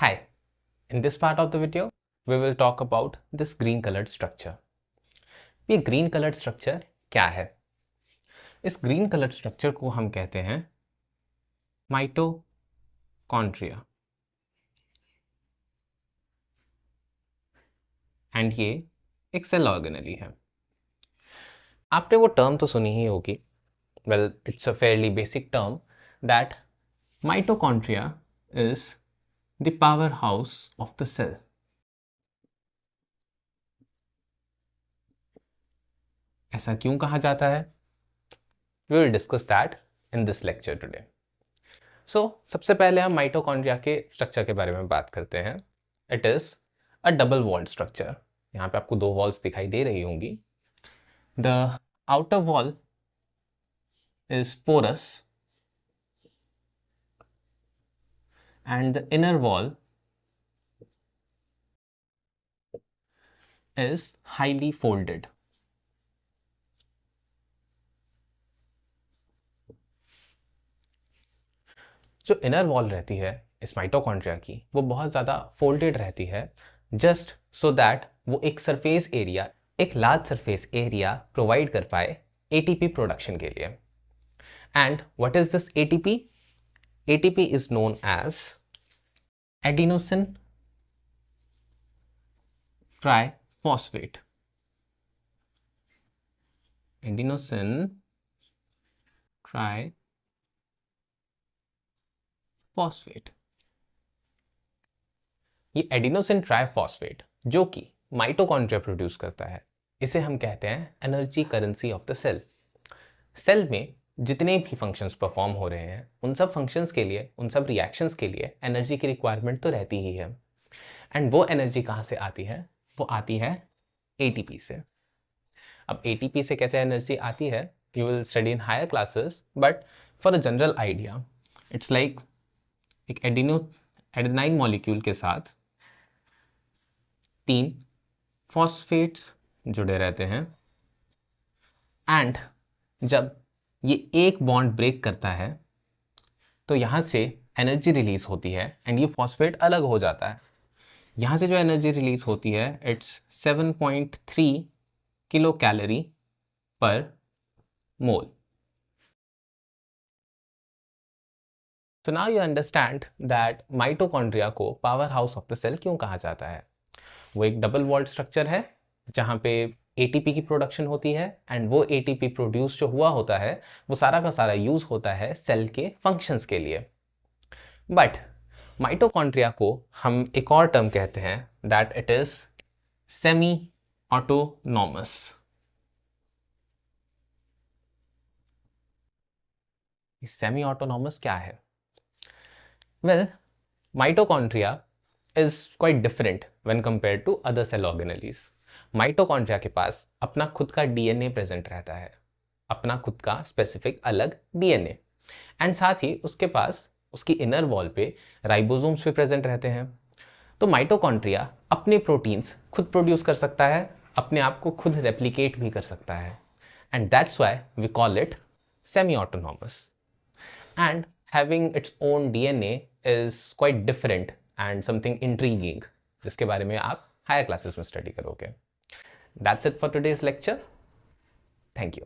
Hi, in this part of the video, we will talk about this green colored structure. ये green colored structure क्या है? इस green colored structure को हम कहते हैं माइटोकॉन्ड्रिया एंड ये एक सेल ऑर्गेनेली है. आपने वो टर्म तो सुनी ही होगी. Well, it's a fairly basic term that mitochondria is the powerhouse of the cell. ऐसा क्यों कहा जाता है? We will discuss that in this lecture today. सबसे पहले हम माइटोकॉन्ड्रिया के स्ट्रक्चर के बारे में बात करते हैं. It is a double walled structure. यहाँ पे आपको दो वॉल्स दिखाई दे रही होंगी. The outer wall is porous and the inner wall is highly folded. जो इनर वॉल रहती है इस माइटोकॉन्ड्रिया की, वो बहुत ज़्यादा फोल्डेड रहती है, जस्ट सो दैट वो एक सरफेस एरिया, एक लार्ज सरफेस एरिया प्रोवाइड कर पाए एटीपी प्रोडक्शन के लिए. And what is this ATP? ATP is known as adenosine triphosphate. Adenosine triphosphate. ये एडिनोसिन ट्राइफॉस्फेट जो कि माइटोकॉन्ड्रिया प्रोड्यूस करता है, इसे हम कहते हैं energy currency of the cell. Cell में जितने भी फंक्शंस परफॉर्म हो रहे हैं, उन सब फंक्शंस के लिए, उन सब रिएक्शंस के लिए एनर्जी की रिक्वायरमेंट तो रहती ही है. एंड वो एनर्जी कहाँ से आती है? वो आती है एटीपी से. अब एटीपी से कैसे एनर्जी आती है, you will study in higher classes, but for a general idea it's like एक एडेनाइन मॉलिक्यूल के साथ 3 फॉस्फेट्स जुड़े रहते हैं. एंड जब ये एक बॉन्ड ब्रेक करता है तो यहाँ से एनर्जी रिलीज होती है एंड ये फॉस्फेट अलग हो जाता है. यहाँ से जो एनर्जी रिलीज होती है it's 7.3 kilo calorie per mole. तो now you understand that mitochondria को power house of the cell क्यों कहा जाता है. वो एक डबल वॉल्ड स्ट्रक्चर है जहाँ पे एटीपी की प्रोडक्शन होती है एंड वो एटीपी प्रोड्यूस जो हुआ होता है वो सारा का सारा यूज होता है सेल के फंक्शंस के लिए. बट माइटोकॉन्ड्रिया को हम एक और टर्म कहते हैं that it is semi autonomous. Semi autonomous क्या है? Well, mitochondria is quite different when compared to other cell organelles. Mitochondria के पास अपना खुद का डीएनए प्रेजेंट रहता है, अपना खुद का स्पेसिफिक अलग डीएनए, एंड साथ ही उसके पास उसकी इनर वॉल पे राइबोसोम्स भी प्रेजेंट रहते हैं. तो माइटोकॉन्ड्रिया अपने प्रोटीन्स खुद प्रोड्यूस कर सकता है, अपने आप को खुद रेप्लिकेट भी कर सकता है, and that's why we call it semi autonomous. And having its own DNA is quite different and something intriguing, जिसके बारे में आप हायर क्लासेस में स्टडी करोगे. That's it for today's lecture. Thank you.